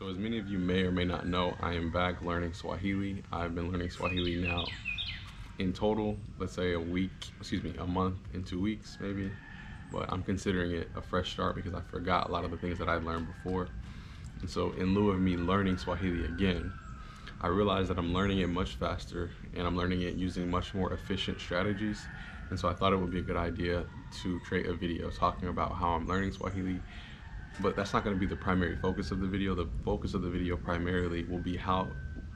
So as many of you may or may not know, I am back learning Swahili. I've been learning Swahili now in total, let's say a month and 2 weeks maybe. But I'm considering it a fresh start because I forgot a lot of the things that I'd learned before. And so in lieu of me learning Swahili again, I realized that I'm learning it much faster and I'm learning it using much more efficient strategies. And so I thought it would be a good idea to create a video talking about how I'm learning Swahili. But that's not going to be the primary focus of the video. The focus of the video primarily will be how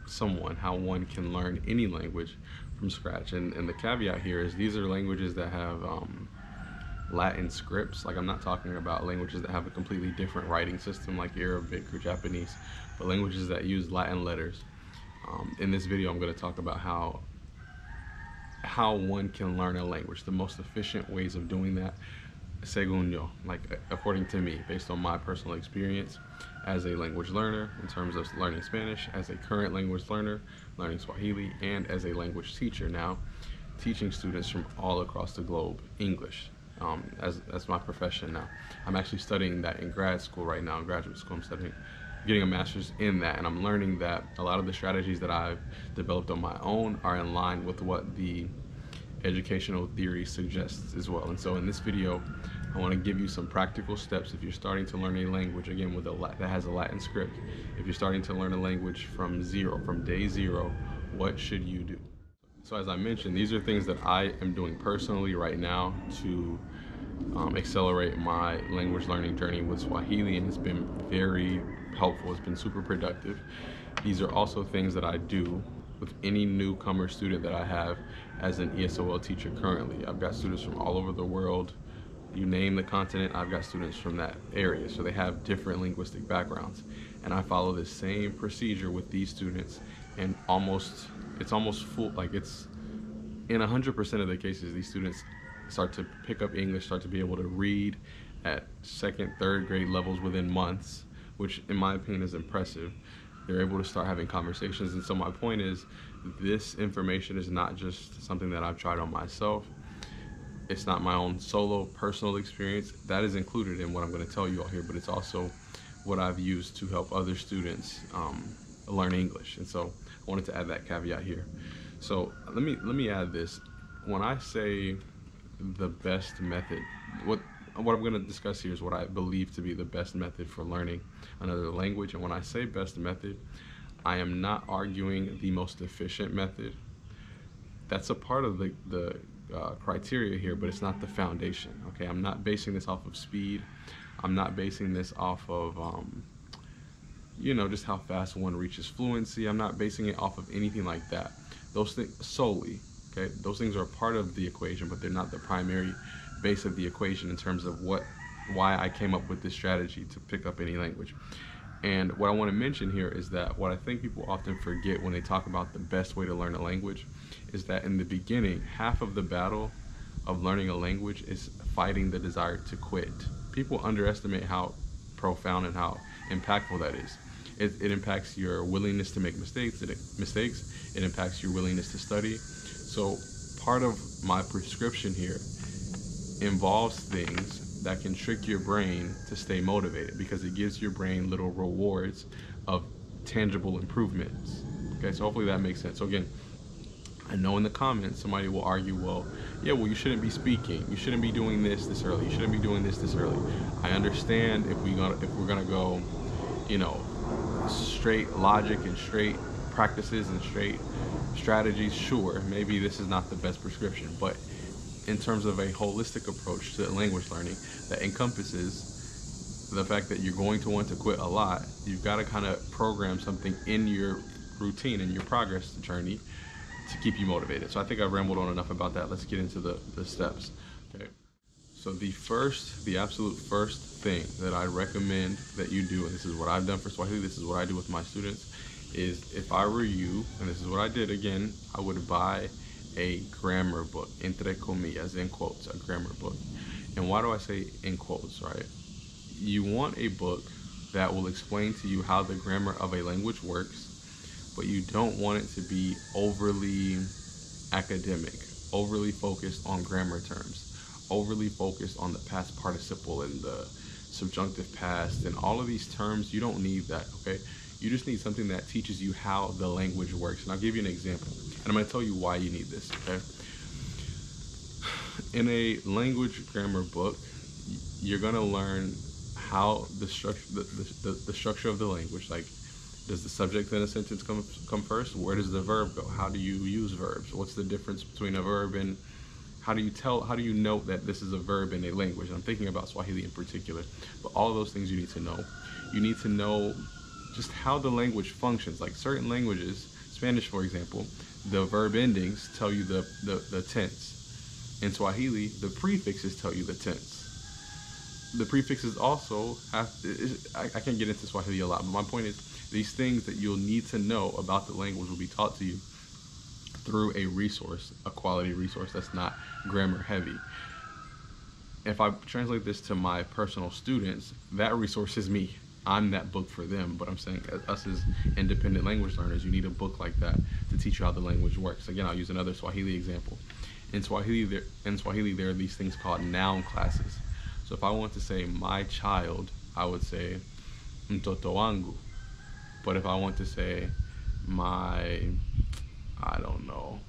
one can learn any language from scratch. And the caveat here is these are languages that have Latin scripts. Like, I'm not talking about languages that have a completely different writing system like Arabic or Japanese, but languages that use Latin letters. In this video, I'm going to talk about how one can learn a language, the most efficient ways of doing that, según yo, like according to me, based on my personal experience as a language learner in terms of learning Spanish, as a current language learner learning Swahili, and as a language teacher now teaching students from all across the globe English as my profession now. I'm actually studying that in grad school right now, in graduate school. I'm getting a master's in that, and I'm learning that a lot of the strategies that I've developed on my own are in line with what the educational theory suggests as well. And so in this video, I want to give you some practical steps if you're starting to learn a language, again, that has a Latin script. If you're starting to learn a language from day zero, what should you do? So as I mentioned, these are things that I am doing personally right now to accelerate my language learning journey with Swahili, and it's been very helpful. It's been super productive. These are also things that I do with any newcomer student that I have as an ESOL teacher currently. I've got students from all over the world. You name the continent, I've got students from that area. So they have different linguistic backgrounds. And I follow the same procedure with these students, and it's almost full, like it's in 100% of the cases, these students start to pick up English, start to be able to read at second, third grade levels within months, which in my opinion is impressive. They're able to start having conversations. And so my point is, this information is not just something that I've tried on myself. It's not my own solo personal experience. That is included in what I'm going to tell you all here, but it's also what I've used to help other students learn English. And so I wanted to add that caveat here. So let me add this. When I say the best method, what I'm going to discuss here is what I believe to be the best method for learning another language. And when I say best method, I am not arguing the most efficient method. That's a part of the criteria here, but it's not the foundation. Okay, I'm not basing this off of speed. I'm not basing this off of just how fast one reaches fluency. I'm not basing it off of anything like that. Those things solely, okay, those things are a part of the equation, but they're not the primary base of the equation in terms of why I came up with this strategy to pick up any language. And what I want to mention here is that what I think people often forget when they talk about the best way to learn a language is that in the beginning, half of the battle of learning a language is fighting the desire to quit. People underestimate how profound and how impactful that is. It impacts your willingness to make mistakes. It impacts your willingness to study. So part of my prescription here involves things that can trick your brain to stay motivated, because it gives your brain little rewards of tangible improvements. Okay, so hopefully that makes sense. So again, I know in the comments somebody will argue, well, you shouldn't be speaking, you shouldn't be doing this early, you shouldn't be doing this early. I understand if we're gonna go, straight logic and straight practices and straight strategies, sure, maybe this is not the best prescription, but in terms of a holistic approach to language learning that encompasses the fact that you're going to want to quit a lot, you've got to kind of program something in your routine and your progress journey to keep you motivated. So I think I've rambled on enough about that. Let's get into the steps. Okay. So the absolute first thing that I recommend that you do, and this is what I've done for Swahili, this is what I do with my students, is if I were you, and this is what I did again, I would buy a grammar book, entre comillas, in quotes, a grammar book. And why do I say in quotes, right? You want a book that will explain to you how the grammar of a language works, but you don't want it to be overly academic, overly focused on grammar terms, overly focused on the past participle and the subjunctive past, and all of these terms, you don't need that, okay? You just need something that teaches you how the language works. And I'll give you an example, and I'm going to tell you why you need this, okay? In a language grammar book, you're going to learn how the structure of the language, like, does the subject in a sentence come first? Where does the verb go? How do you use verbs? What's the difference between a verb and how do you know that this is a verb in a language? I'm thinking about Swahili in particular, but all of those things you need to know. You need to know just how the language functions. Like certain languages, Spanish for example, the verb endings tell you the tense. In Swahili, the prefixes tell you the tense. The prefixes also have, I can't get into Swahili a lot, but my point is these things that you'll need to know about the language will be taught to you through a resource, a quality resource that's not grammar heavy. If I translate this to my personal students, that resource is me. I'm that book for them, but I'm saying us as independent language learners, you need a book like that to teach you how the language works. Again, I'll use another Swahili example. In Swahili, there are these things called noun classes. So if I want to say my child, I would say mtoto wangu. But if I want to say my, I don't know,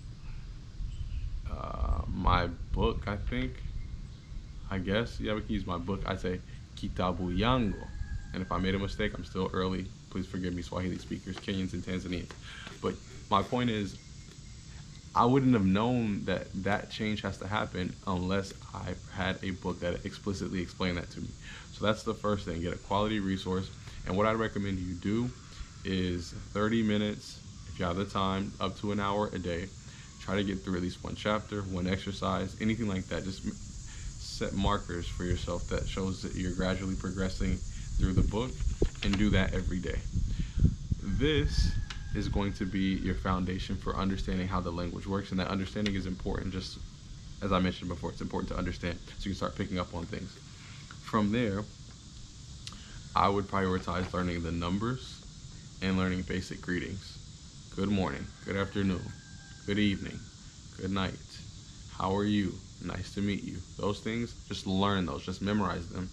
my book, I guess, yeah, we can use my book. I'd say kitabu yangu. And if I made a mistake, I'm still early. Please forgive me, Swahili speakers, Kenyans and Tanzanians. But my point is, I wouldn't have known that change has to happen unless I had a book that explicitly explained that to me. So that's the first thing, get a quality resource. And what I'd recommend you do is 30 minutes, if you have the time, up to an hour a day. Try to get through at least one chapter, one exercise, anything like that. Just set markers for yourself that shows that you're gradually progressing through the book, and do that every day. This is going to be your foundation for understanding how the language works, and that understanding is important. Just as I mentioned before, it's important to understand so you can start picking up on things. From there, I would prioritize learning the numbers and learning basic greetings. Good morning, good afternoon, good evening, good night, how are you, nice to meet you. Those things, just learn those, just memorize them.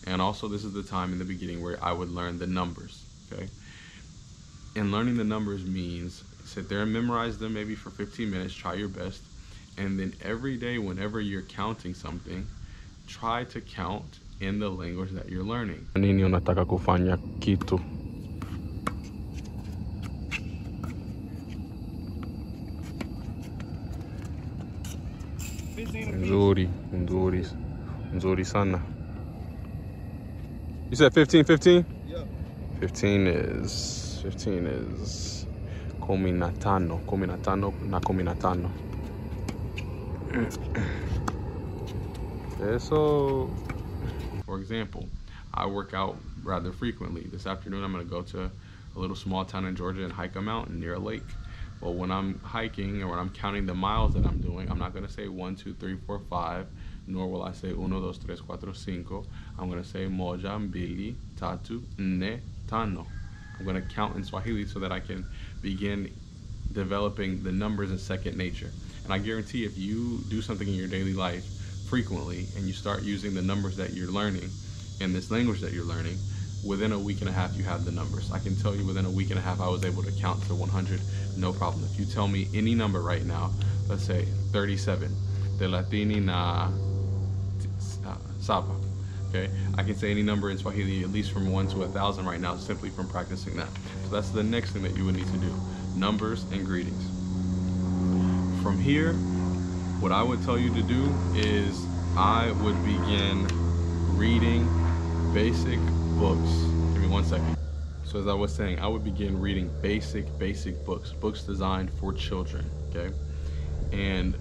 And also, this is the time in the beginning where I would learn the numbers, okay? And learning the numbers means sit there and memorize them maybe for 15 minutes, try your best. And then every day, whenever you're counting something, try to count in the language that you're learning. Nini unataka kufanya kitu? Nzuri sana. You said 15? Yeah. 15 is kumi na tano na kumi na tano. Okay, so, for example, I work out rather frequently. This afternoon, I'm going to go to a little small town in Georgia and hike a mountain near a lake. Well, when I'm hiking and when I'm counting the miles that I'm doing, I'm not going to say 1, 2, 3, 4, 5, nor will I say 1, 2, 3, 4, 5. I'm going to say moja, mbili, tatu, nne, tano. I'm going to count in Swahili so that I can begin developing the numbers in second nature. And I guarantee if you do something in your daily life frequently and you start using the numbers that you're learning in this language that you're learning, within a week and a half you have the numbers. I can tell you within a week and a half I was able to count to 100, no problem. If you tell me any number right now, let's say 37, de latini na saba, okay? I can say any number in Swahili at least from 1 to 1,000 right now simply from practicing that. So that's the next thing that you would need to do, numbers and greetings. From here, what I would tell you to do is I would begin reading basic books. Give me 1 second. So as I was saying, I would begin reading basic books designed for children, okay? And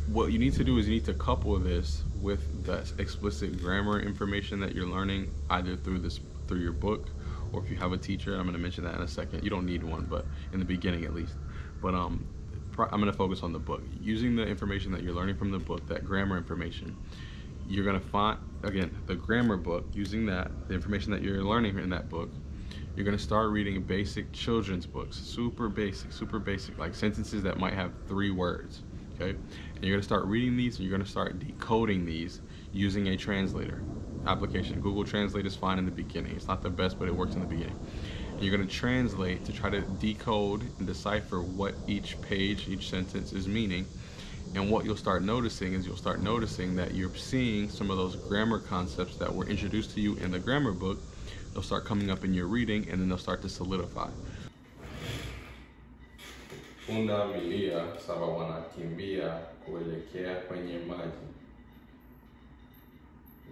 what you need to do is you need to couple this with the explicit grammar information that you're learning either through your book, or if you have a teacher, I'm going to mention that in a second. You don't need one, but in the beginning at least. But I'm going to focus on the book. Using the information that you're learning from the book, that grammar information, you're going to find, again, the grammar book, using that, the information that you're learning in that book, you're going to start reading basic children's books, super basic, like sentences that might have 3 words, okay? And you're going to start reading these and you're going to start decoding these using a translator, application. Google Translate is fine in the beginning. It's not the best, but it works in the beginning. And you're going to translate to try to decode and decipher what each page, each sentence is meaning. And what you'll start noticing is that you're seeing some of those grammar concepts that were introduced to you in the grammar book. They'll start coming up in your reading, and then they'll start to solidify. Punda milia saba wanakimbia kuelekea kwenye maji.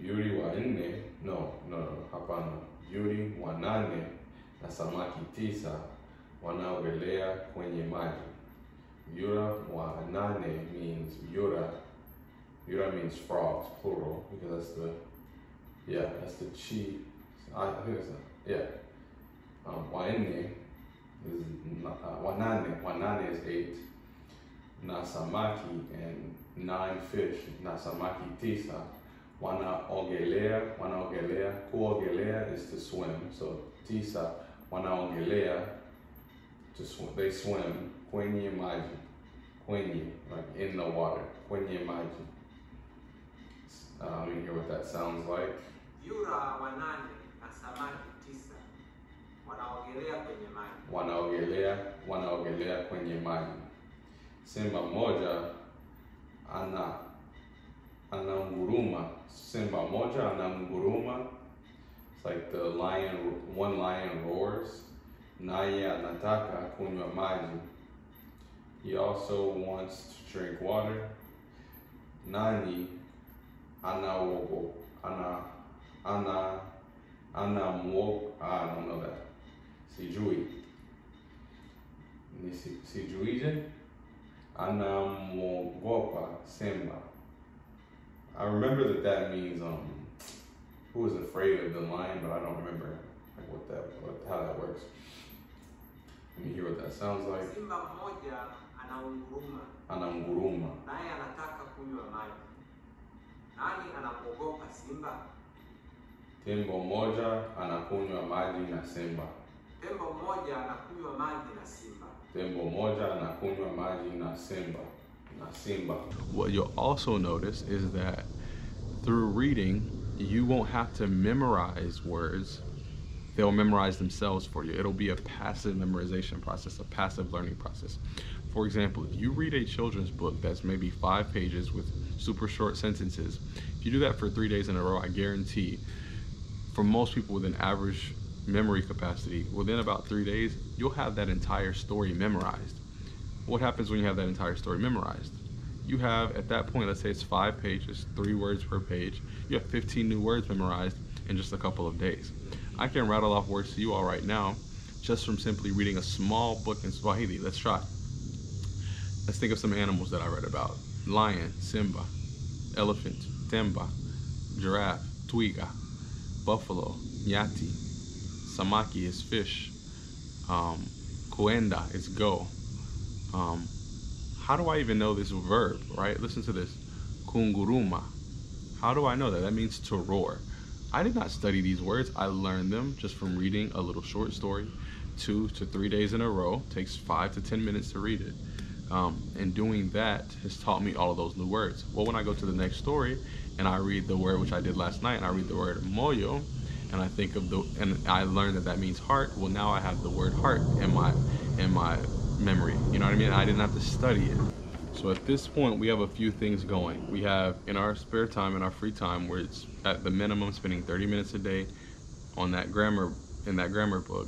Yuri wa nne, hapana. Yuri wa nane na samaki 9 wanaogelea kwenye maji. Yura wa nane means yura. Yura means frogs, plural, because that's the chi. I think that's wa nne is wanane is 8. Na samaki, and 9 fish. Na samaki 9. Wanaogelea, kuogelea is to swim. So 9 wanaogelea, to swim. They swim kwenye maji. Kwenye, like in the water. Kwenye maji. Let me hear what that sounds like. Yura wanane na samaki 9 wanaogelea kwenye maji. Wanaogelea kwenye maji. Simba moja ananguruma. Simba moja ananguruma. It's like one lion roars. Naye anataka kunywa maji. He also wants to drink water. Nani anaogo I don't know that. Sijui. Sijuije? Anamwogopa Simba. I remember that means who is afraid of the lion, but I don't remember like how that works. Let me hear what that sounds like. Simba moja ananguruma. Ananguruma. Naye anataka kunywa maji. Nani anamwogopa Simba? Tembo moja anakunywa maji na simba. Tembo moja anakunywa maji na simba. Tembo moja anakunywa maji na simba. What you'll also notice is that through reading, you won't have to memorize words. They'll memorize themselves for you. It'll be a passive memorization process, a passive learning process. For example, if you read a children's book that's maybe 5 pages with super short sentences, if you do that for 3 days in a row, I guarantee, for most people with an average memory capacity, within about 3 days, you'll have that entire story memorized. What happens when you have that entire story memorized? You have, at that point, let's say it's 5 pages, 3 words per page, you have 15 new words memorized in just a couple of days. I can rattle off words to you all right now just from simply reading a small book in Swahili. Let's try. Let's think of some animals that I read about. Lion, Simba. Elephant, Temba. Giraffe, Twiga. Buffalo, Nyati. Samaki is fish. Kuenda is go. How do I even know this verb, right? Listen to this. Kunguruma. How do I know that? That means to roar. I did not study these words. I learned them just from reading a little short story 2 to 3 days in a row. It takes 5 to 10 minutes to read it. And doing that has taught me all of those new words. Well, when I go to the next story and I read the word, which I did last night, and I read the word moyo, and I think of and I learned that means heart. Well, now I have the word heart in my memory. You know what I mean? I didn't have to study it. So at this point, we have a few things going. We have, in our spare time, in our free time, where it's at the minimum spending 30 minutes a day on that grammar book.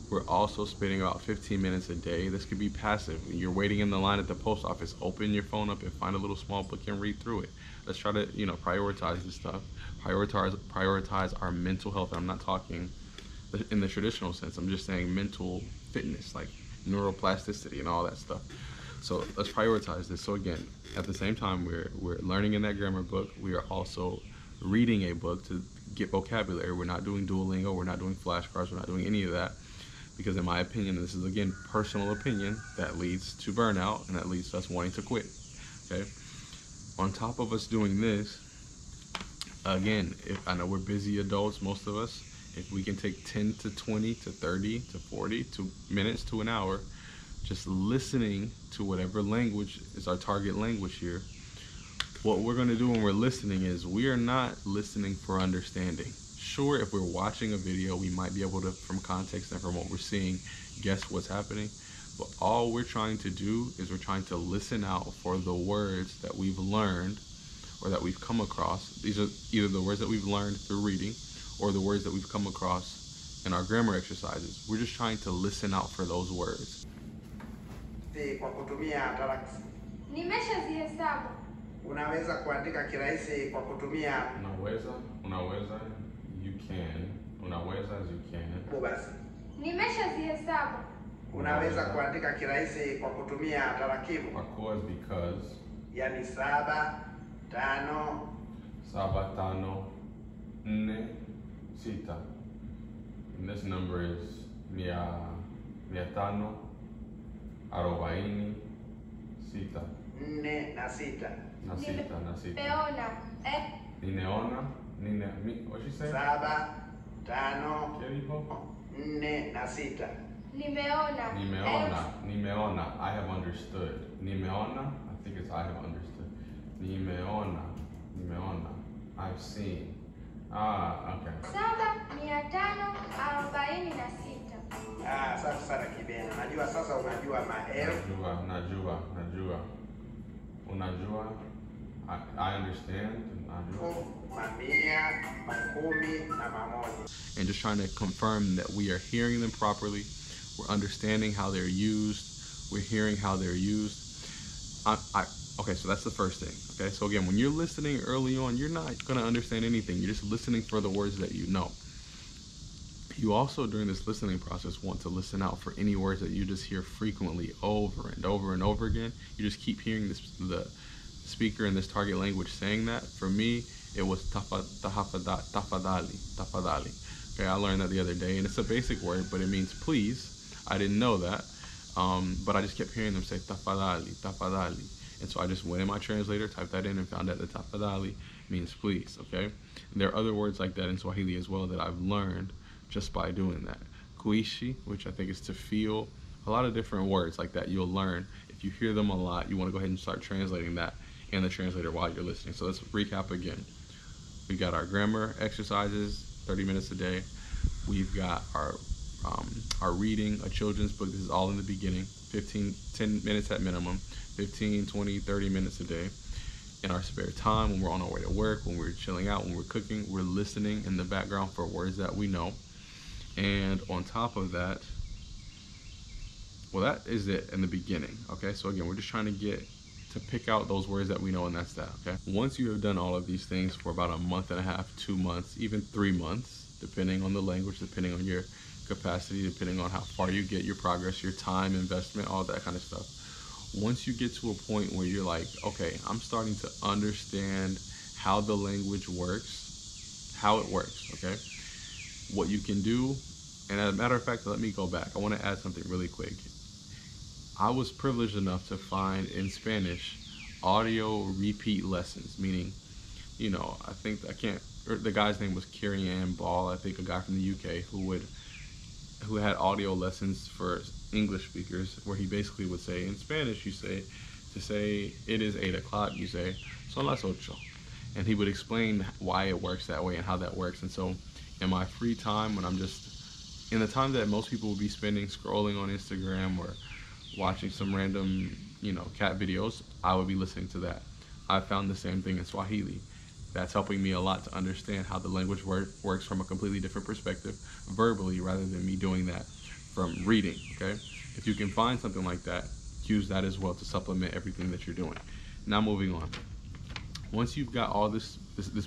We're also spending about 15 minutes a day. This could be passive. You're waiting in the line at the post office. Open your phone up and find a little small book and read through it. Let's try to, prioritize this stuff. Prioritize our mental health. I'm not talking in the traditional sense. I'm just saying mental fitness, like neuroplasticity and all that stuff. So let's prioritize this. So again, at the same time, we're learning in that grammar book. We are also reading a book to get vocabulary. We're not doing Duolingo. We're not doing flashcards. We're not doing any of that. Because in my opinion, and this is again personal opinion, that leads to burnout and that leads to us wanting to quit. Okay. On top of us doing this, again, if I know we're busy adults, most of us, if we can take 10 to 20 to 30 to 40 minutes to an hour, just listening to whatever language is our target language here, what we're going to do when we're listening is we are not listening for understanding. Sure, if we're watching a video, we might be able to, from context and from what we're seeing, guess what's happening. But all we're trying to do is we're trying to listen out for the words that we've learned or that we've come across. These are either the words that we've learned through reading or the words that we've come across in our grammar exercises. We're just trying to listen out for those words. Kwa kutumia tarakilishi. Nimeshazihesabu. Unaweza kuandika kirahisi kwa kutumia Unaweza, you can. Unaweza as you can. basi. Nimeshazihesabu. Unaweza kuandika kirahisi kwa kutumia tarakimu. Of course, because. Yani 7, 5. 7, 5, 4, 6. And this number is 546. 4 na 6. Na sita. Nimeona. Nimeona. What you say? 7, 5, ¿Qué dijo? 4 na 6. Nimeona. Nimeona. I have understood. Nimeona. I think it's I have understood. Nimeona. I've seen. Okay. 7,546. Sasa sana kibena. Najua sasa unajua maelfu. Najua. Unajua. I understand. Najua. Mamia, makumi na mamoja. And just trying to confirm that we are hearing them properly. We're understanding how they're used. We're hearing how they're used. Okay, so that's the first thing. Okay, so again, when you're listening early on, you're not going to understand anything. You're just listening for the words that you know. You also, during this listening process, want to listen out for any words that you just hear frequently over and over and over again. You just keep hearing the speaker in this target language saying that. For me, it was tafadali. Okay, I learned that the other day, and it's a basic word, but it means please. I didn't know that, but I just kept hearing them say tafadali. And so I just went in my translator, typed that in, and found out that tafadali means please, okay? And there are other words like that in Swahili as well that I've learned just by doing that. Kuishi, which I think is to feel. A lot of different words like that you'll learn. If you hear them a lot, you want to go ahead and start translating that in the translator while you're listening. So let's recap again. We got our grammar exercises, 30 minutes a day. We've got our reading, a children's book. This is all in the beginning, 10 minutes at minimum, 15, 20, 30 minutes a day. In our spare time, when we're on our way to work, when we're chilling out, when we're cooking, we're listening in the background for words that we know. And on top of that, well, that is it in the beginning, okay? So again, we're just trying to pick out those words that we know, and that's that, okay? Once you have done all of these things for about a month and a half, 2 months, even 3 months, depending on the language, depending on your capacity, depending on how far you get, your progress, your time investment, all that kind of stuff. Once you get to a point where you're like, okay, I'm starting to understand how the language works, how it works, okay? What you can do, and as a matter of fact, let me go back. I want to add something really quick. I was privileged enough to find in Spanish audio repeat lessons, meaning, you know, the guy's name was Kieran Ball, I think a guy from the UK who had audio lessons for English speakers, where he basically would say in Spanish, to say it is 8 o'clock, you say son las 8. And he would explain why it works that way and how that works. And so in my free time, when I'm just in the time that most people would be spending scrolling on Instagram or watching some random, you know, cat videos, I would be listening to that. I found the same thing in Swahili. That's helping me a lot to understand how the language works from a completely different perspective, verbally, rather than me doing that from reading, okay? If you can find something like that, use that as well to supplement everything that you're doing. Now moving on. Once you've got all this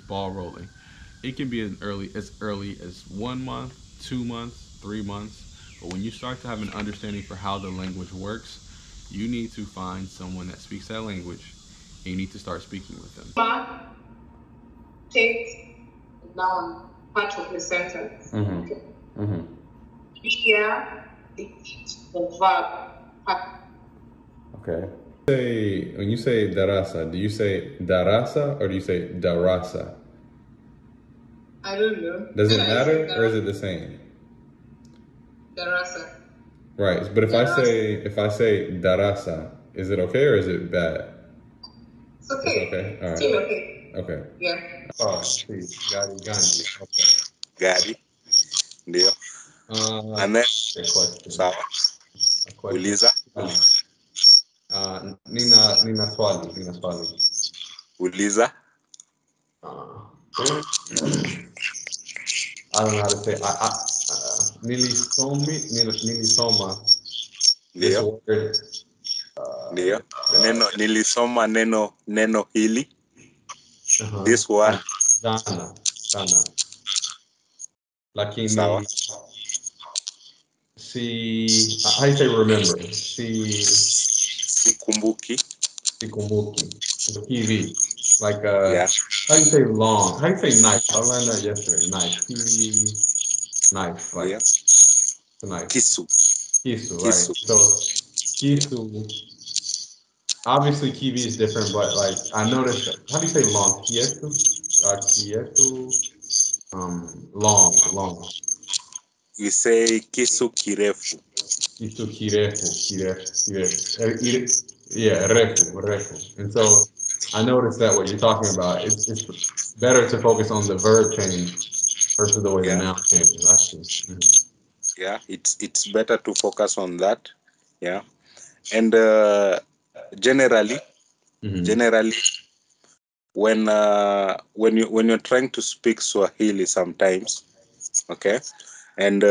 ball rolling, it can be as early as 1 month, 2 months, 3 months. But when you start to have an understanding for how the language works, you need to find someone that speaks that language, and you need to start speaking with them. Take noun part of the sentence. Mm-hmm. Here, the verb. Okay. When you say darasa, do you say darasa or do you say darasa? I don't know. Does it matter or is it the same? Darasa. Right, but if I say darasa, is it okay or is it bad? It's okay. Okay. All right. Still okay. Okay. Yeah. Oh, see, Gadi Gandhi. Okay. Gari. Ndio. And then, A question. sawa. A question. Uliza. Nina swali. Uliza. I don't know how to say. Nilisoma. This Ndio. word. Ndio. Nilisoma neno hili. This one. Jana. Lakini. Sawa. How do you say remember? Sikumbuki. TV. Like Yeah. how do you say long? How do you say knife? I learned that yesterday. Knife. Knife. Like Yeah. knife. Kisu. Kisu, right? So kisu. Obviously, kiwi is different, but like I noticed. How do you say long? Kiesu. Long. We say kisu kirefu. Kisu kirefu. Yeah, refu. And so I noticed that what you're talking about, it's better to focus on the verb change versus the way the noun changes, actually. Yeah, it's better to focus on that. Yeah. And generally, when you're trying to speak Swahili sometimes, okay, and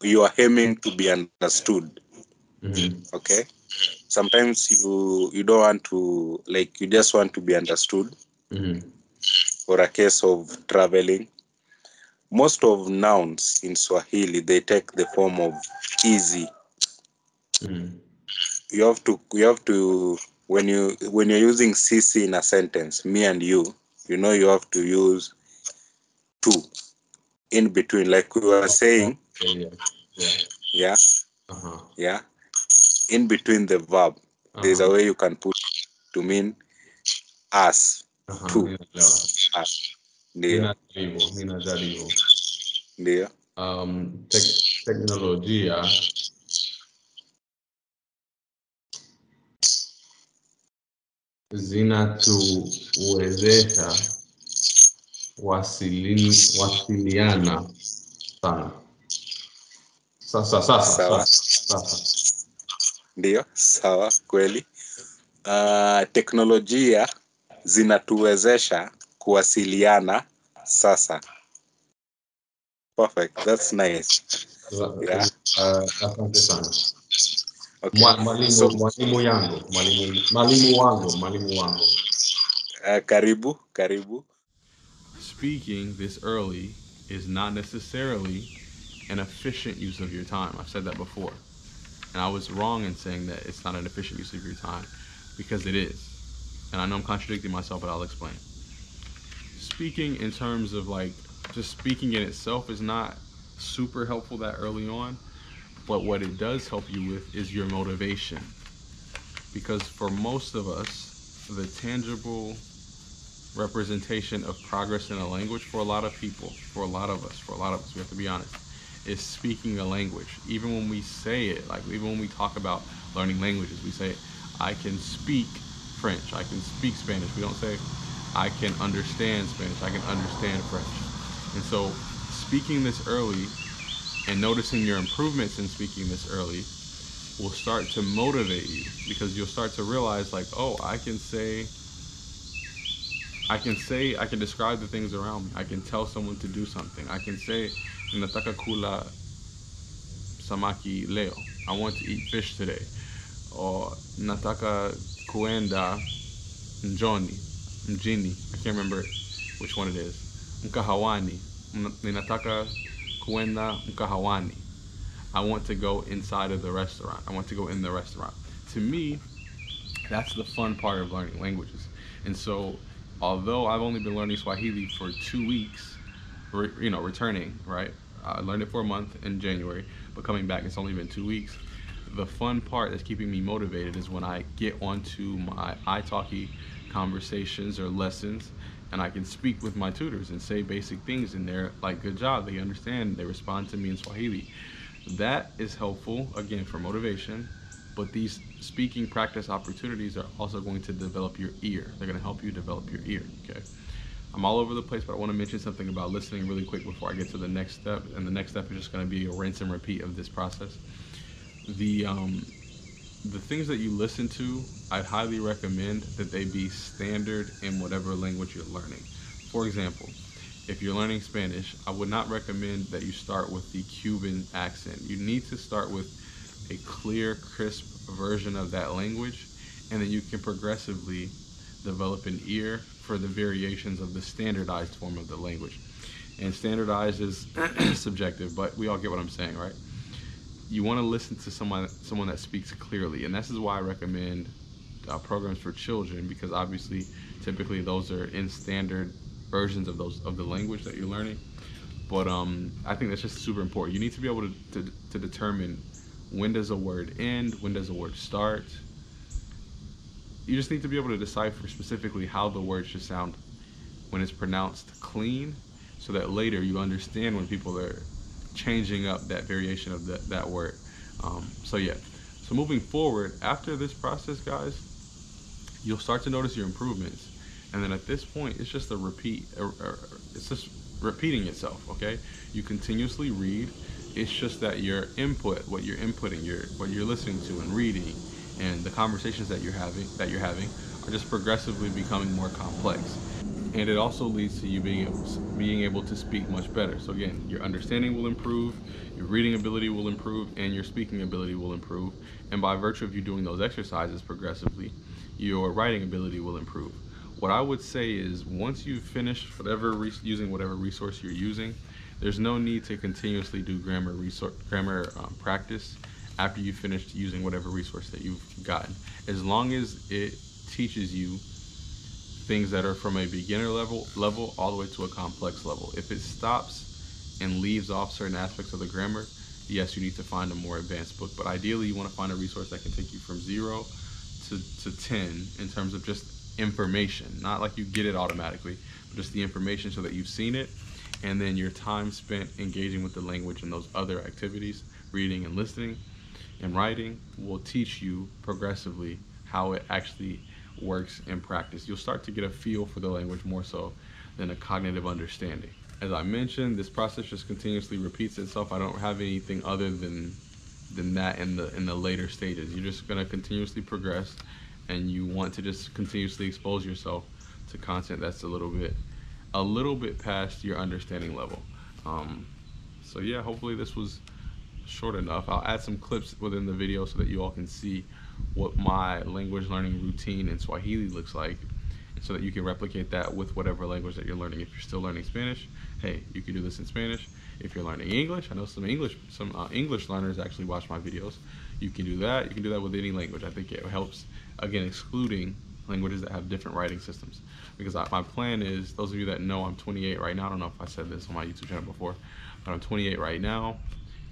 you are aiming to be understood, okay, sometimes you don't want to, like, you just want to be understood. For a case of traveling, most of nouns in Swahili, they take the form of easy. You have to when you're using CC in a sentence, me and you have to use to in between, like we were saying. Yeah. In between the verb, there's a way you can put to mean us. To us. Ndio. Ndio. Teknolojia zinatuwezesha wasiliana sana. Sasa. Ndio, sawa, kweli. Teknolojia zinatuwezesha kuwasiliana sasa. Perfect, that's nice. Yeah. Asante sana. Okay. Mwalimu wangu. Karibu. Speaking this early is not necessarily an efficient use of your time. I've said that before. And I was wrong in saying that it's not an efficient use of your time, because it is. And I know I'm contradicting myself, but I'll explain. Speaking in terms of like just speaking in itself is not super helpful that early on, but what it does help you with is your motivation. Because for most of us, the tangible representation of progress in a language, for a lot of people, for a lot of us, we have to be honest, is speaking a language. Even when we say it, like even when we talk about learning languages, we say, I can speak French, I can speak Spanish. We don't say, I can understand Spanish, I can understand French. And so speaking this early and noticing your improvements in speaking this early will start to motivate you, because you'll start to realize like, oh, I can describe the things around me. I can tell someone to do something. I can say, nataka kula samaki leo. I want to eat fish today. Or nataka kuenda mjini. I can't remember which one it is. Mkahawani. Ninataka kuenda mkahawani. I want to go inside of the restaurant. I want to go in the restaurant. To me, that's the fun part of learning languages. And so, although I've only been learning Swahili for 2 weeks, returning, right? I learned it for a month in January, but coming back, it's only been 2 weeks. The fun part that's keeping me motivated is when I get onto my italki conversations or lessons, and I can speak with my tutors and say basic things, and they're like, good job, they understand, they respond to me in Swahili. That is helpful, again, for motivation, But these speaking practice opportunities are also going to develop your ear. They're going to help you develop your ear, okay? I'm all over the place, but I want to mention something about listening really quick before I get to the next step. And the next step is just going to be a rinse and repeat of this process. The things that you listen to, I'd highly recommend that they be standard in whatever language you're learning. For example, if you're learning Spanish, I would not recommend that you start with the Cuban accent. You need to start with a clear, crisp version of that language, and then you can progressively develop an ear for the variations of the standardized form of the language. And standardized is subjective, but we all get what I'm saying, right? You want to listen to someone that speaks clearly, and this is why I recommend programs for children, because obviously, typically those are in standard versions of the language that you're learning. But I think that's just super important. You need to be able to determine when does a word end, when does a word start. You just need to be able to decipher specifically how the word should sound when it's pronounced clean, so that later you understand when people are changing up that variation of that word. So yeah, so moving forward, after this process, guys, you'll start to notice your improvements. And then at this point, it's just a repeat, it's just repeating itself, okay? You continuously read. It's just that your input, what you're inputting, what you're listening to and reading, and the conversations that you're having are just progressively becoming more complex. And it also leads to you being able to speak much better. So again, your understanding will improve, your reading ability will improve, and your speaking ability will improve. And by virtue of you doing those exercises progressively, your writing ability will improve. What I would say is, once you've finished using whatever resource you're using, there's no need to continuously do grammar practice after you've finished using whatever resource that you've gotten. As long as it teaches you things that are from a beginner level all the way to a complex level. If it stops and leaves off certain aspects of the grammar, yes, you need to find a more advanced book. But ideally, you want to find a resource that can take you from 0 to 10 in terms of just information, not like you get it automatically, but just the information so that you've seen it, and then your time spent engaging with the language and those other activities, reading and listening and writing, will teach you progressively how it actually works in practice. You'll start to get a feel for the language more so than a cognitive understanding. As I mentioned, this process just continuously repeats itself. I don't have anything other than that in the later stages. You're just going to continuously progress, and you want to just continuously expose yourself to content that's a little bit past your understanding level. So yeah, hopefully this was short enough. I'll add some clips within the video so that you all can see what my language learning routine in Swahili looks like, so that you can replicate that with whatever language that you're learning. If you're still learning Spanish, hey, you can do this in Spanish. If you're learning English, I know some English learners actually watch my videos. You can do that. You can do that with any language. I think it helps, again, excluding languages that have different writing systems. Because my plan is, those of you that know I'm 28 right now, I don't know if I said this on my YouTube channel before, but I'm 28 right now,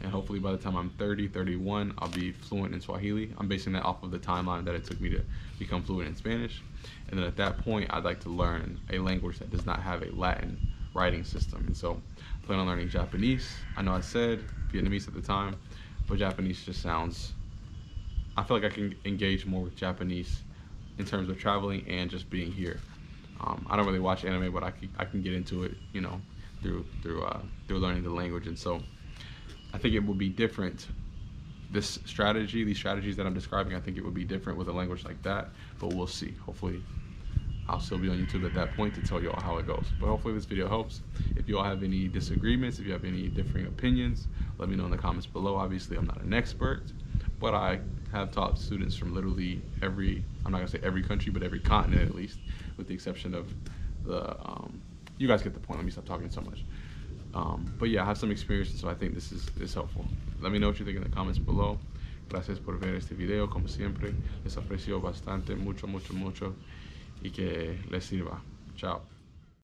and hopefully by the time I'm 30, 31, I'll be fluent in Swahili. I'm basing that off of the timeline that it took me to become fluent in Spanish. And then at that point, I'd like to learn a language that does not have a Latin writing system. And so I plan on learning Japanese. I know I said Vietnamese at the time, but Japanese just sounds, I feel like I can engage more with Japanese in terms of traveling and just being here. I don't really watch anime, but I can get into it, you know, through learning the language. And so I think it would be different. These strategies that I'm describing, I think it would be different with a language like that, but we'll see. Hopefully I'll still be on YouTube at that point to tell you all how it goes. But hopefully this video helps. If you all have any disagreements, if you have any differing opinions, let me know in the comments below. Obviously, I'm not an expert, but I have taught students from literally every, I'm not gonna say every country, but every continent at least, with the exception of the, you guys get the point. Let me stop talking so much. But yeah, I have some experience, so I think this is helpful. Let me know what you think in the comments below. Gracias por ver este video, como siempre. Les aprecio bastante, mucho, y que les sirva. Chao.